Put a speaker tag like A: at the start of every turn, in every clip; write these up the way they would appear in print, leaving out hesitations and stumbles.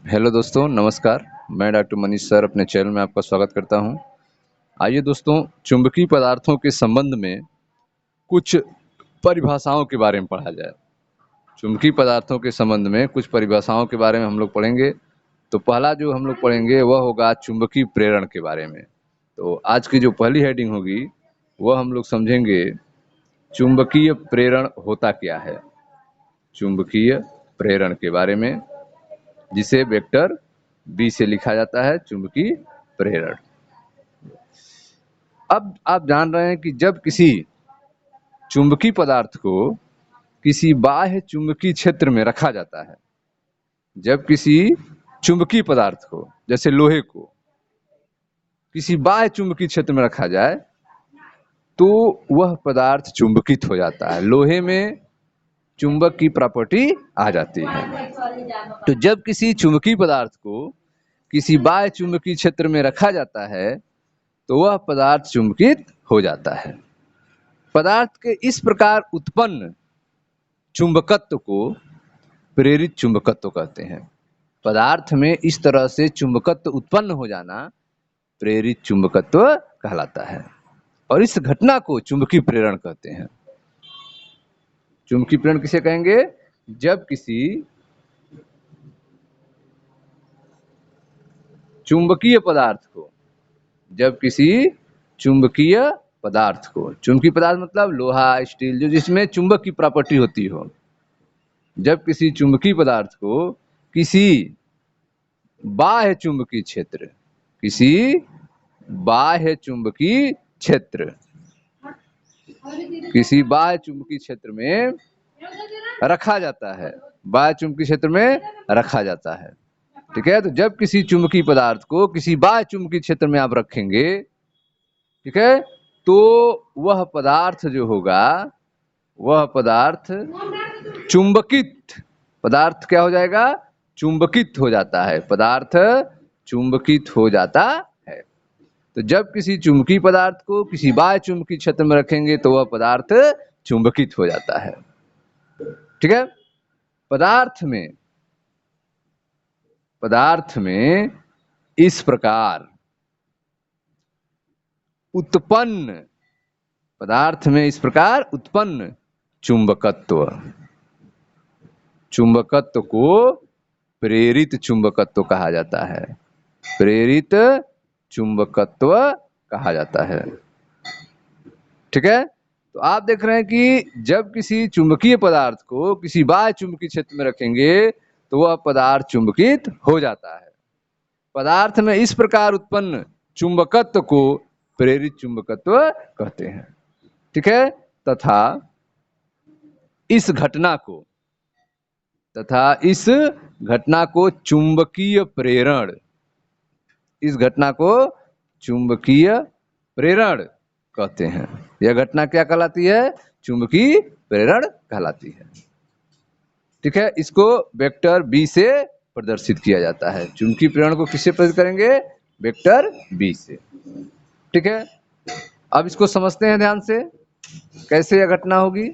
A: Hello दोस्तों, नमस्कार। मैं डॉक्टर मनीष सर अपने चैनल में आपका स्वागत करता हूं। आइए दोस्तों, चुंबकीय पदार्थों के संबंध में कुछ परिभाषाओं के बारे में पढ़ा जाए। चुंबकीय पदार्थों के संबंध में कुछ परिभाषाओं के बारे में हम लोग पढ़ेंगे। तो पहला जो हम लोग पढ़ेंगे वह होगा चुंबकीय प्रेरण के बारे में। तो आज की जो पहली हेडिंग होगी वह हम लोग समझेंगे चुंबकीय प्रेरण होता क्या है। चुंबकीय प्रेरण के बारे में, जिसे वेक्टर बी से लिखा जाता है, चुंबकीय प्रेरण। अब आप जान रहे हैं कि जब किसी चुंबकीय पदार्थ को किसी बाह्य चुंबकीय क्षेत्र में रखा जाता है, जब किसी चुंबकीय पदार्थ को, जैसे लोहे को, किसी बाह्य चुंबकीय क्षेत्र में रखा जाए तो वह पदार्थ चुंबकित हो जाता है। लोहे में चुंबक की प्रॉपर्टी आ जाती है। तो जब किसी चुंबकीय पदार्थ को किसी बाह्य चुंबकीय क्षेत्र में रखा जाता है तो वह पदार्थ चुंबकित हो जाता है। पदार्थ के इस प्रकार उत्पन्न चुंबकत्व को प्रेरित चुंबकत्व कहते हैं। पदार्थ में इस तरह से चुंबकत्व उत्पन्न हो जाना प्रेरित चुंबकत्व कहलाता है और इस घटना को चुंबकीय प्रेरण कहते हैं। चुंबकीय प्रेरण किसे कहेंगे? जब किसी चुंबकीय पदार्थ को, जब किसी चुंबकीय पदार्थ को, चुंबकीय पदार्थ मतलब लोहा, स्टील, जो जिसमें चुंबक की प्रॉपर्टी होती हो, जब किसी चुंबकीय पदार्थ को किसी बाह्य चुंबकीय क्षेत्र, किसी बाह्य चुंबकीय क्षेत्र, किसी बाह्य चुंबकीय क्षेत्र में रखा जाता है, बाह्य चुंबकीय क्षेत्र में रखा जाता है। ठीक है, तो जब किसी चुंबकीय पदार्थ को किसी बाह्य चुंबकीय क्षेत्र में आप रखेंगे, ठीक है, तो वह पदार्थ जो होगा, वह पदार्थ चुंबकित, पदार्थ क्या हो जाएगा? चुंबकित हो जाता है। पदार्थ चुंबकित हो जाता है। तो जब किसी चुंबकीय पदार्थ को किसी बाह्य चुंबकीय क्षेत्र में रखेंगे तो वह पदार्थ चुंबकित हो जाता है। ठीक है, पदार्थ में इस प्रकार उत्पन्न, पदार्थ में इस प्रकार उत्पन्न चुंबकत्व, चुंबकत्व को प्रेरित चुंबकत्व कहा जाता है। प्रेरित चुंबकत्व कहा जाता है। ठीक है, तो आप देख रहे हैं कि जब किसी चुंबकीय पदार्थ को किसी बाह्य चुंबकीय क्षेत्र में रखेंगे तो वह पदार्थ चुंबकित हो जाता है। पदार्थ में इस प्रकार उत्पन्न चुंबकत्व को प्रेरित चुंबकत्व कहते हैं। ठीक है, तथा इस घटना को चुंबकीय प्रेरण, इस घटना को चुंबकीय प्रेरण कहते हैं। यह घटना क्या कहलाती है? चुंबकीय प्रेरण कहलाती है। ठीक है, इसको वेक्टर बी से प्रदर्शित किया जाता है। चुंबकीय प्रेरण को किससे प्रदर्शित करेंगे? वेक्टर बी से। ठीक है, अब इसको समझते हैं ध्यान से, कैसे यह घटना होगी।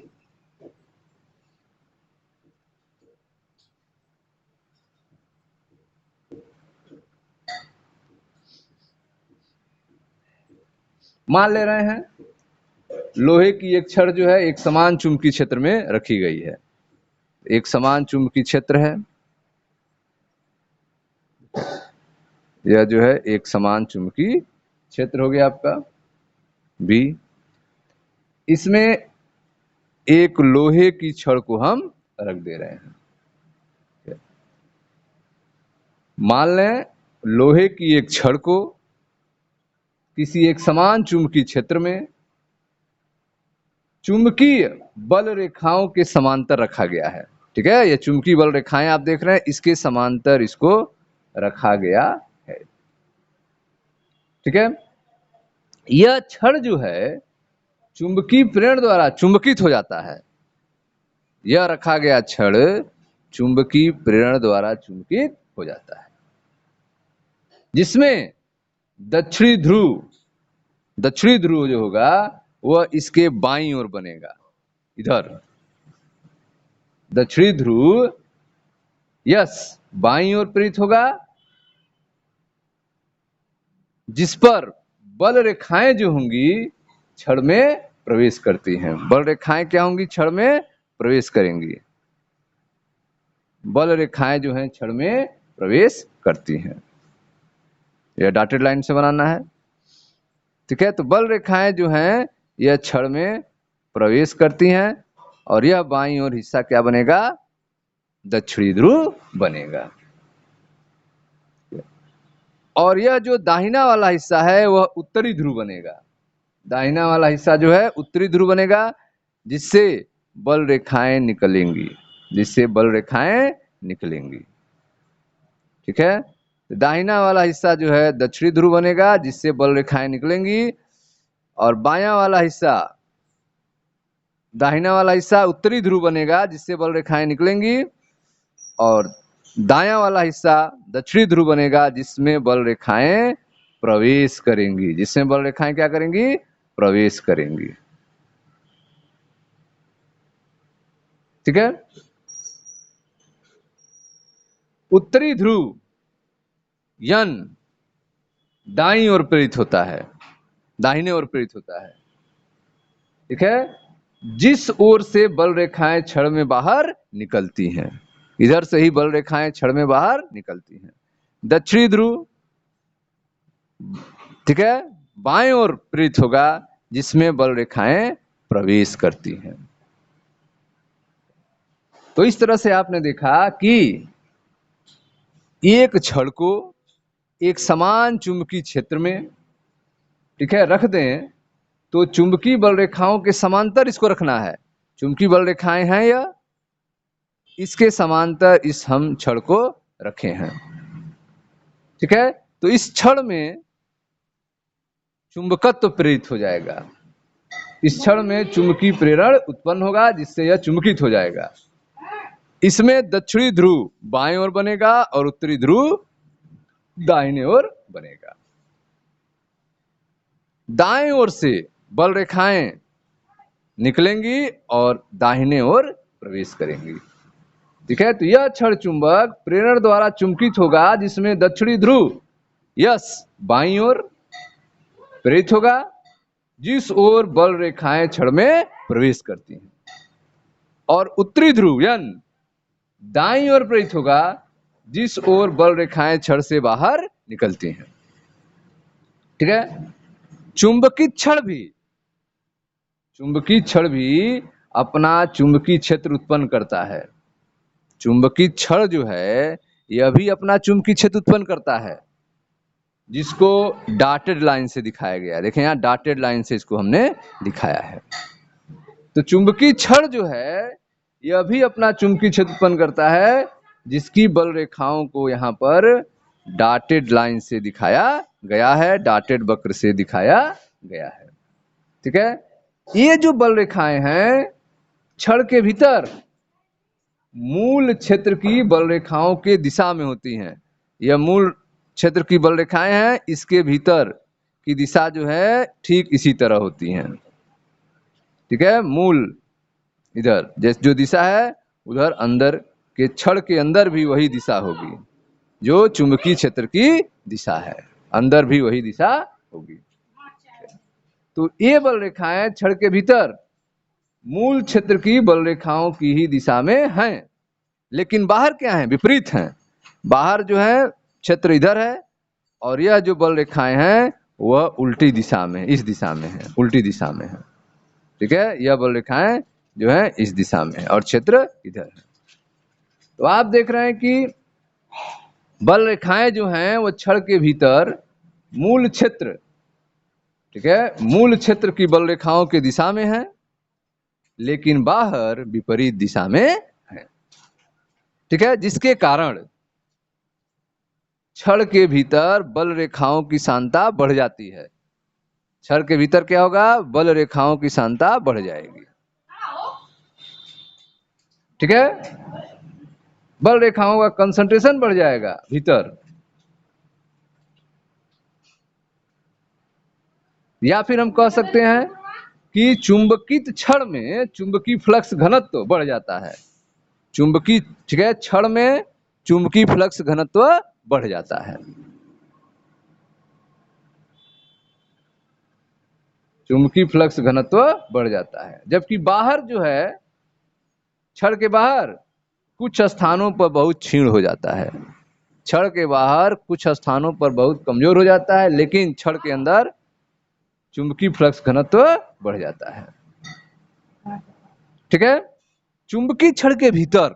A: मान ले रहे हैं लोहे की एक छड़ जो है एक समान चुंबकीय क्षेत्र में रखी गई है। एक समान चुंबकीय क्षेत्र है, यह जो है एक समान चुंबकीय क्षेत्र हो गया आपका बी। इसमें एक लोहे की छड़ को हम रख दे रहे हैं। मान लें लोहे की एक छड़ को किसी एक समान चुंबकीय क्षेत्र में चुंबकीय बल रेखाओं के समांतर रखा गया है। ठीक है, ये चुंबकीय बल रेखाएं आप देख रहे हैं, इसके समांतर इसको रखा गया है। ठीक है, यह छड़ जो है चुंबकीय प्रेरण द्वारा चुंबकित हो जाता है। यह रखा गया छड़ चुंबकीय प्रेरण द्वारा चुंबकित हो जाता है, जिसमें दक्षिणी ध्रुव जो होगा वह इसके बाईं ओर बनेगा। इधर दक्षिणी ध्रुव, यस, बाईं ओर प्रेरित होगा, जिस पर बल रेखाएं जो होंगी छड़ में प्रवेश करती हैं। बल रेखाएं क्या होंगी? छड़ में प्रवेश करेंगी। बल रेखाएं जो हैं छड़ में प्रवेश करती हैं। यह डॉटेड लाइन से बनाना है, ठीक है। तो बल रेखाएं जो हैं यह छड़ में प्रवेश करती हैं और यह बाईं ओर हिस्सा क्या बनेगा? दक्षिणी ध्रुव बनेगा। और यह जो दाहिना वाला हिस्सा है वह उत्तरी ध्रुव बनेगा। दाहिना वाला हिस्सा जो है उत्तरी ध्रुव बनेगा, जिससे बल रेखाएं निकलेंगी, जिससे बल रेखाएं निकलेंगी, ठीक है। दाहिना वाला हिस्सा जो है दक्षिणी ध्रुव बनेगा, जिससे बल रेखाएं निकलेंगी, और बायां वाला हिस्सा, दाहिना वाला हिस्सा उत्तरी ध्रुव बनेगा, जिससे बल रेखाएं निकलेंगी, और दायां वाला हिस्सा दक्षिणी ध्रुव बनेगा, जिसमें बल रेखाएं प्रवेश करेंगी, जिसमें बल रेखाएं क्या करेंगी? प्रवेश करेंगी, ठीक है। उत्तरी ध्रुव यन दाईं ओर प्रेरित होता है, दाहिने ओर प्रेरित होता है, ठीक है। जिस ओर से बल रेखाएं छड़ में बाहर निकलती हैं, इधर से ही बल रेखाएं छड़ में बाहर निकलती हैं। दक्षिणी ध्रुव, ठीक है, बाएं ओर प्रेरित होगा, जिसमें बल रेखाएं प्रवेश करती हैं। तो इस तरह से आपने देखा कि एक छड़ को एक समान चुंबकीय क्षेत्र में, ठीक है, रख दें तो चुंबकीय बल रेखाओं के समांतर इसको रखना है। चुंबकीय बल रेखाएं हैं यह, इसके समांतर इस हम छड़ को रखे हैं, ठीक है। तो इस छड़ में चुंबकत्व प्रेरित हो जाएगा, इस छड़ में चुंबकीय प्रेरण उत्पन्न होगा, जिससे यह चुंबकित हो जाएगा। इसमें दक्षिणी ध्रुव बाएं ओर बनेगा और उत्तरी ध्रुव दाहिने ओर बनेगा। दाएं ओर से बल रेखाएं निकलेंगी और दाहिने ओर प्रवेश करेंगी, ठीक है। तो यह छड़ चुंबक प्रेरण द्वारा चुंबकित होगा, जिसमें दक्षिणी ध्रुव यस बाईं ओर प्रेरित होगा, जिस ओर बल रेखाएं छड़ में प्रवेश करती हैं, और उत्तरी ध्रुव यन दाईं ओर प्रेरित होगा, जिस ओर बल रेखाएं छड़ से बाहर निकलती हैं, ठीक है। चुंबकीय छड़ भी अपना चुंबकीय क्षेत्र उत्पन्न करता है। चुंबकीय छड़ जो है यह भी अपना चुंबकीय क्षेत्र उत्पन्न करता है, जिसको डॉटेड लाइन से दिखाया गया है। देखें यहाँ डॉटेड लाइन से इसको हमने दिखाया है। तो चुंबकीय छड़ जो है यह भी अपना चुंबकीय क्षेत्र उत्पन्न करता है, जिसकी बल रेखाओं को यहाँ पर डॉटेड लाइन से दिखाया गया है, डॉटेड वक्र से दिखाया गया है, ठीक है। ये जो बल रेखाएं हैं छड़ के भीतर मूल क्षेत्र की बल रेखाओं के दिशा में होती हैं। यह मूल क्षेत्र की बल रेखाएं हैं, इसके भीतर की दिशा जो है ठीक इसी तरह होती हैं, ठीक है। मूल इधर जैसे जो दिशा है उधर अंदर के छड़ के अंदर भी वही दिशा होगी, जो चुंबकीय क्षेत्र की दिशा है, अंदर भी वही दिशा होगी। तो ये बल रेखाएं छड़ के भीतर मूल क्षेत्र की बल रेखाओं की ही दिशा में हैं, लेकिन बाहर क्या है? विपरीत हैं। बाहर जो है क्षेत्र इधर है और यह जो बल रेखाएं हैं वह उल्टी दिशा में, इस दिशा में है, उल्टी दिशा में है, ठीक है। यह बल रेखाएं जो है इस दिशा में है और क्षेत्र इधर है। तो आप देख रहे हैं कि बल रेखाएं जो हैं वो छड़ के भीतर मूल क्षेत्र, ठीक है, मूल क्षेत्र की बल रेखाओं के दिशा में है, लेकिन बाहर विपरीत दिशा में है, ठीक है। जिसके कारण छड़ के भीतर बल रेखाओं की सांद्रता बढ़ जाती है। छड़ के भीतर क्या होगा? बल रेखाओं की सांद्रता बढ़ जाएगी, ठीक है। बल रेखाओं का कंसंट्रेशन बढ़ जाएगा भीतर, या फिर हम कह सकते हैं कि चुंबकित छड़ में चुंबकीय फ्लक्स घनत्व बढ़ जाता है। चुंबकीय, ठीक है, छड़ में चुंबकीय फ्लक्स घनत्व बढ़ जाता है। चुंबकीय फ्लक्स घनत्व बढ़ जाता है। जबकि बाहर जो है, छड़ के बाहर कुछ स्थानों पर बहुत क्षीण हो जाता है। छड़ के बाहर कुछ स्थानों पर बहुत कमजोर हो जाता है, लेकिन छड़ के अंदर चुंबकीय फ्लक्स घनत्व बढ़ जाता है। ठीक है। चुंबकीय छड़ के भीतर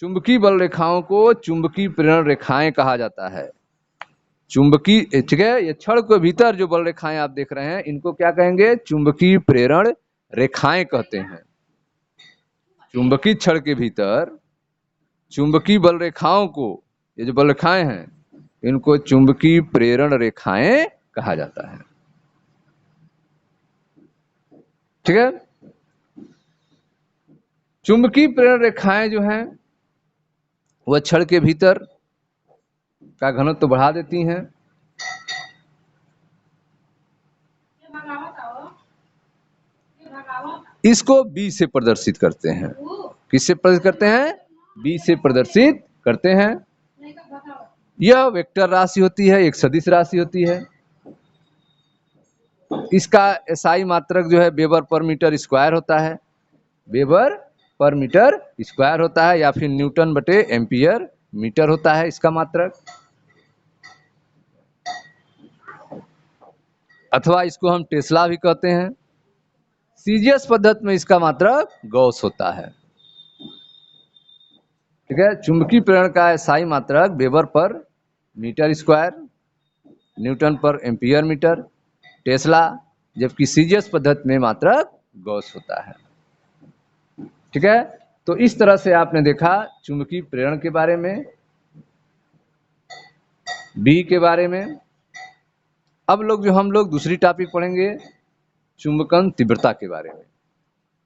A: चुंबकीय बल रेखाओं को चुंबकीय प्रेरण रेखाएं कहा जाता है। चुंबकीय, ठीक है, ये छड़ के भीतर जो बल रेखाएं आप देख रहे हैं, इनको क्या कहेंगे? चुंबकीय प्रेरण रेखाएं कहते हैं। चुंबकीय छड़ के भीतर चुंबकीय बल रेखाओं को, ये जो बल रेखाएं हैं, इनको चुंबकीय प्रेरण रेखाएं कहा जाता है। ठीक है। चुंबकीय प्रेरण रेखाएं जो हैं, वह छड़ के भीतर का घनत्व बढ़ा देती हैं। इसको बी से प्रदर्शित करते हैं। किससे प्रदर्शित करते हैं? बी से प्रदर्शित करते हैं। यह वेक्टर राशि होती है, एक सदिश राशि होती है। इसका एसआई मात्रक जो है वेबर पर मीटर स्क्वायर होता है। वेबर पर मीटर स्क्वायर होता है, या फिर न्यूटन बटे एम्पियर मीटर होता है इसका मात्रक। अथवा इसको हम टेस्ला भी कहते हैं। सीजीएस पद्धति में इसका मात्रक गॉस होता है। ठीक है। चुंबकीय प्रेरण का एसआई मात्रक weber per metre square, newton per ampere metre, tesla, जबकि सीजीएस पद्धति में मात्रक गॉस होता है। ठीक है। तो इस तरह से आपने देखा चुंबकीय प्रेरण के बारे में, बी के बारे में। अब हम लोग दूसरी टॉपिक पढ़ेंगे, चुंबकन तीव्रता के बारे में।